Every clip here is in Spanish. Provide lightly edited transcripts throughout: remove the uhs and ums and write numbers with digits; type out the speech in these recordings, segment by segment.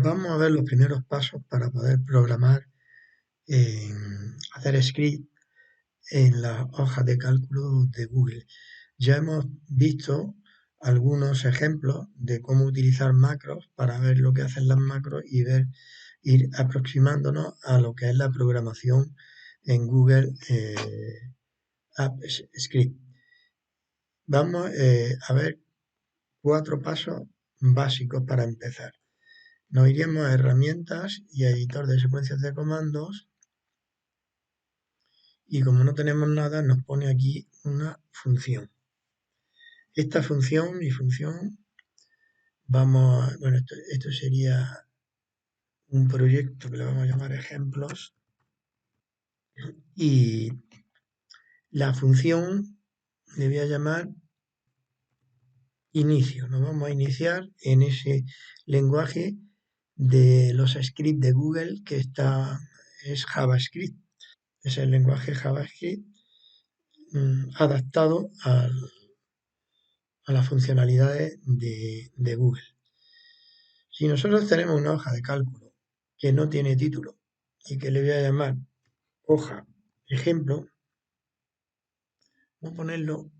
Vamos a ver los primeros pasos para poder programar, hacer script en las hojas de cálculo de Google. Ya hemos visto algunos ejemplos de cómo utilizar macros para ver lo que hacen las macros y ir aproximándonos a lo que es la programación en Google Apps Script. Vamos a ver 4 pasos básicos para empezar. Nos iríamos a herramientas y a editor de secuencias de comandos y como no tenemos nada nos pone aquí una función. Esta función, mi función, esto sería un proyecto que le vamos a llamar ejemplos y la función le voy a llamar inicio. Nos vamos a iniciar en ese lenguaje de los scripts de Google es JavaScript. Es el lenguaje JavaScript adaptado a las funcionalidades de Google. Si nosotros tenemos una hoja de cálculo que no tiene título y que le voy a llamar hoja ejemplo, vamos a ponerlo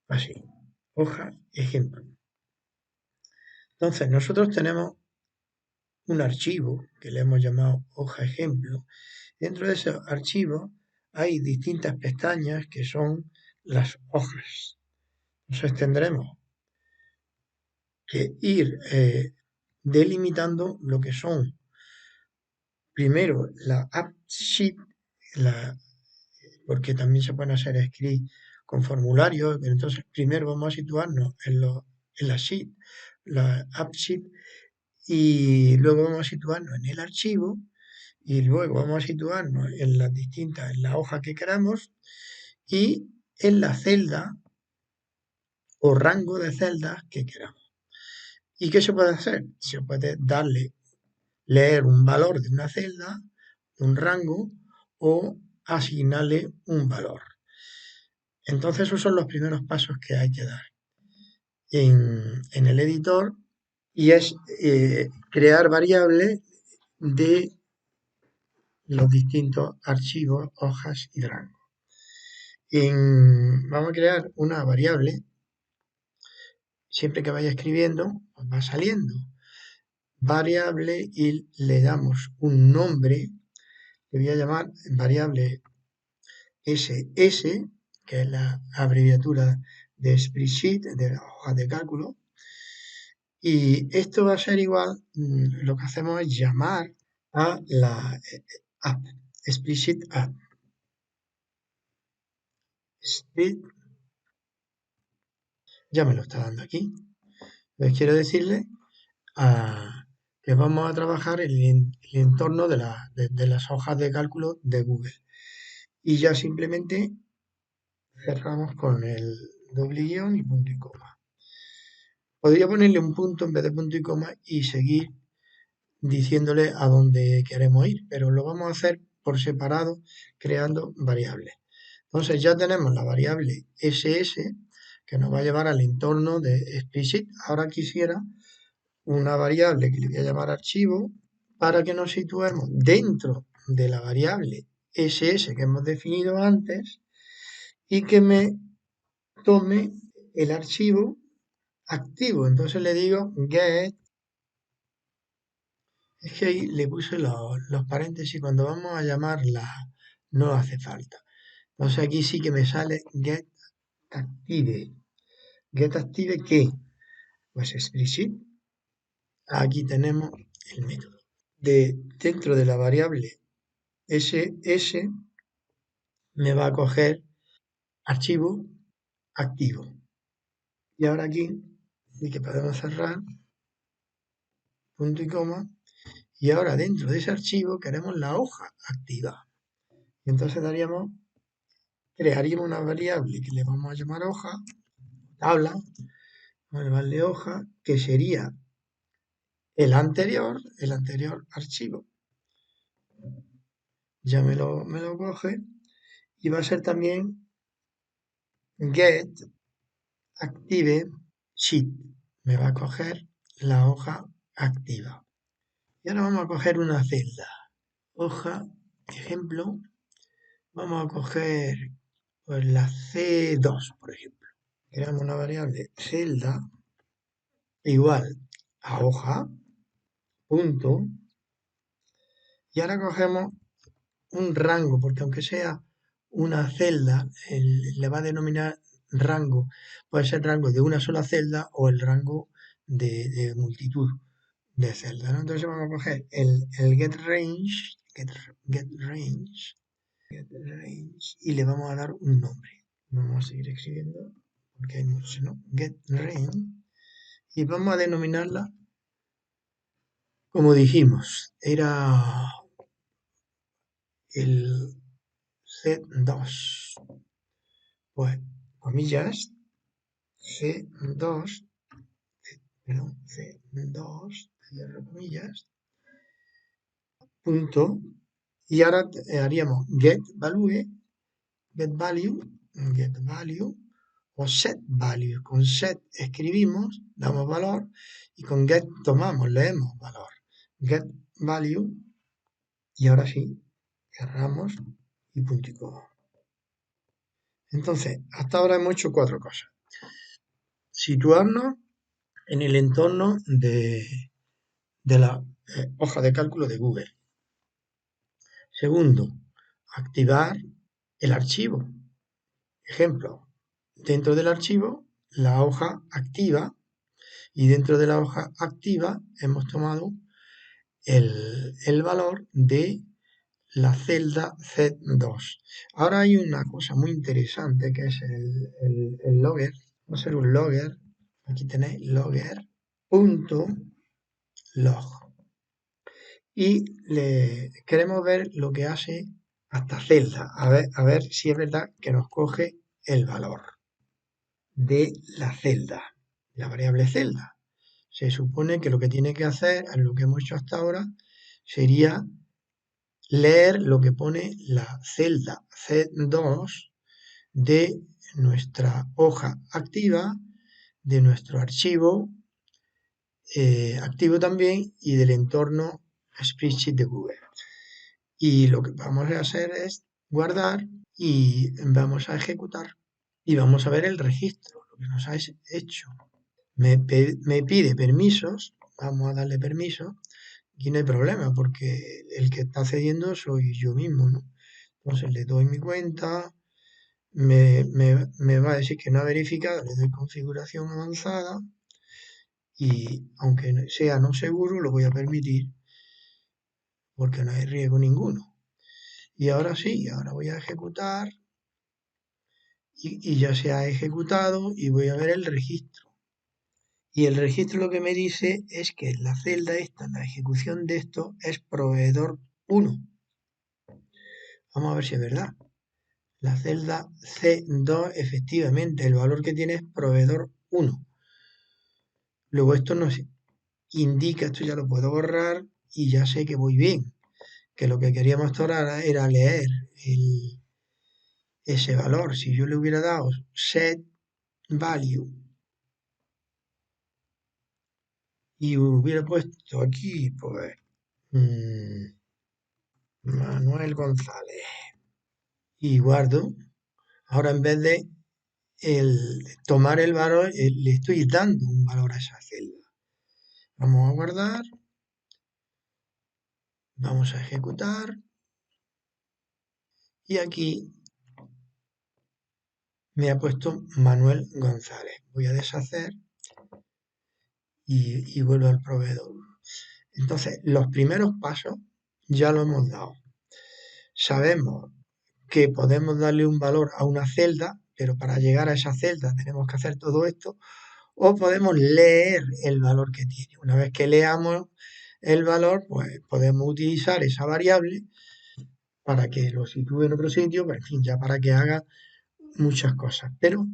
así, hoja ejemplo. Entonces nosotros tenemos un archivo que le hemos llamado hoja ejemplo. Dentro de ese archivo hay distintas pestañas que son las hojas. Entonces tendremos que ir delimitando lo que son primero la app sheet, porque también se pueden hacer scripts con formularios, entonces primero vamos a situarnos en la sheet, la app sheet, y luego vamos a situarnos en el archivo, y luego vamos a situarnos en en la hoja que queramos, y en la celda o rango de celdas que queramos. ¿Y qué se puede hacer? Se puede leer un valor de una celda, un rango, o asignarle un valor. Entonces esos son los primeros pasos que hay que dar en el editor y es crear variables de los distintos archivos, hojas y rangos. Vamos a crear una variable, siempre que vaya escribiendo, os va saliendo variable y le damos un nombre que voy a llamar variable SS, que es la abreviatura de spreadsheet, de la hoja de cálculo. Y esto va a ser igual, lo que hacemos es llamar a la app, spreadsheet app. Split, ya me lo está dando aquí. Les quiero decirle que vamos a trabajar en el entorno de las hojas de cálculo de Google. Y ya simplemente cerramos con el doble guión y punto y coma. Podría ponerle un punto en vez de punto y coma y seguir diciéndole a dónde queremos ir, pero lo vamos a hacer por separado creando variables. Entonces ya tenemos la variable SS que nos va a llevar al entorno de explicit. Ahora quisiera una variable que le voy a llamar archivo para que nos situemos dentro de la variable SS que hemos definido antes y que me tome el archivo activo. Entonces le digo get, es que ahí le puse los paréntesis, cuando vamos a llamarla no hace falta. Entonces aquí sí que me sale get active. Get active ¿qué? Pues explicit. Aquí tenemos el método. Dentro de la variable SS me va a coger archivo activo. Y ahora aquí sí que podemos cerrar, punto y coma, y ahora dentro de ese archivo queremos la hoja activa. Y entonces crearíamos una variable que le vamos a llamar hoja, tabla, vamos a llamarle hoja, que sería el anterior archivo. Ya me lo coge y va a ser también get active sheet. Me va a coger la hoja activa. Y ahora vamos a coger una celda. Hoja, ejemplo, vamos a coger pues, la C2, por ejemplo. Creamos una variable celda igual a hoja, punto, y ahora cogemos un rango, porque aunque sea una celda, le va a denominar rango. Puede ser rango de una sola celda o el rango de multitud de celdas, ¿no? Entonces vamos a coger el getRange y le vamos a dar un nombre. Vamos a seguir escribiendo porque hay muchos, ¿no? GetRange y vamos a denominarla como dijimos, era el C2. Pues, comillas, C2, perdón, C2, cierro comillas, punto, y ahora haríamos get value, get value, o set value. Con set escribimos, damos valor, y con get tomamos, leemos valor. Get value, y ahora sí, cerramos y punto y coma. Entonces, hasta ahora hemos hecho cuatro cosas. Situarnos en el entorno de la hoja de cálculo de Google. Segundo, activar el archivo. Ejemplo, dentro del archivo, la hoja activa y dentro de la hoja activa hemos tomado el valor de la celda Z2. Ahora hay una cosa muy interesante que es el logger. Va a ser un logger. Aquí tenéis logger.log. Y queremos ver lo que hace hasta celda. A ver si es verdad que nos coge el valor de la celda, la variable celda. Se supone que lo que tiene que hacer, en lo que hemos hecho hasta ahora, sería leer lo que pone la celda C2 de nuestra hoja activa, de nuestro archivo activo también y del entorno Spreadsheet de Google. Y lo que vamos a hacer es guardar y vamos a ejecutar y vamos a ver el registro, lo que nos ha hecho. Me pide permisos, vamos a darle permiso. Aquí no hay problema porque el que está cediendo soy yo mismo, ¿no? Entonces le doy mi cuenta, me va a decir que no ha verificado, le doy configuración avanzada y aunque sea no seguro, lo voy a permitir porque no hay riesgo ninguno. Y ahora sí, ahora voy a ejecutar y ya se ha ejecutado y voy a ver el registro. Y el registro lo que me dice es que la celda esta, la ejecución de esto es proveedor 1. Vamos a ver si es verdad. La celda C2 efectivamente el valor que tiene es proveedor 1. Luego esto nos indica, esto ya lo puedo borrar y ya sé que voy bien. Que lo que queríamos ahora era leer ese valor. Si yo le hubiera dado set value y hubiera puesto aquí, pues, Manuel González y guardo, ahora en vez de tomar el valor, le estoy dando un valor a esa celda. Vamos a guardar, vamos a ejecutar y aquí me ha puesto Manuel González. Voy a deshacer y vuelvo al proveedor. Entonces, los primeros pasos ya lo hemos dado. Sabemos que podemos darle un valor a una celda, pero para llegar a esa celda tenemos que hacer todo esto, o podemos leer el valor que tiene. Una vez que leamos el valor, pues podemos utilizar esa variable para que lo sitúe en otro sitio, en fin, ya para que haga muchas cosas. Pero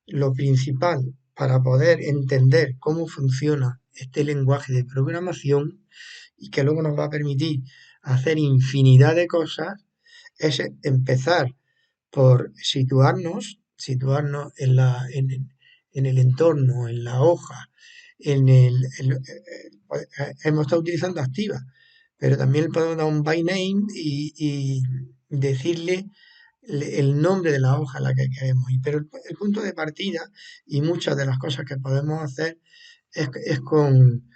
lo principal para poder entender cómo funciona este lenguaje de programación y que luego nos va a permitir hacer infinidad de cosas es empezar por situarnos en el entorno, en la hoja hemos estado utilizando activa, pero también le podemos dar un by name y decirle el nombre de la hoja a la que queremos ir. Pero el punto de partida y muchas de las cosas que podemos hacer es con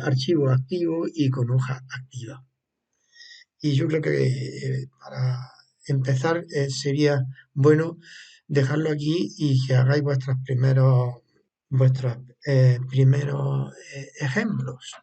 archivo activo y con hoja activa. Y yo creo que para empezar sería bueno dejarlo aquí y que hagáis vuestros primeros ejemplos.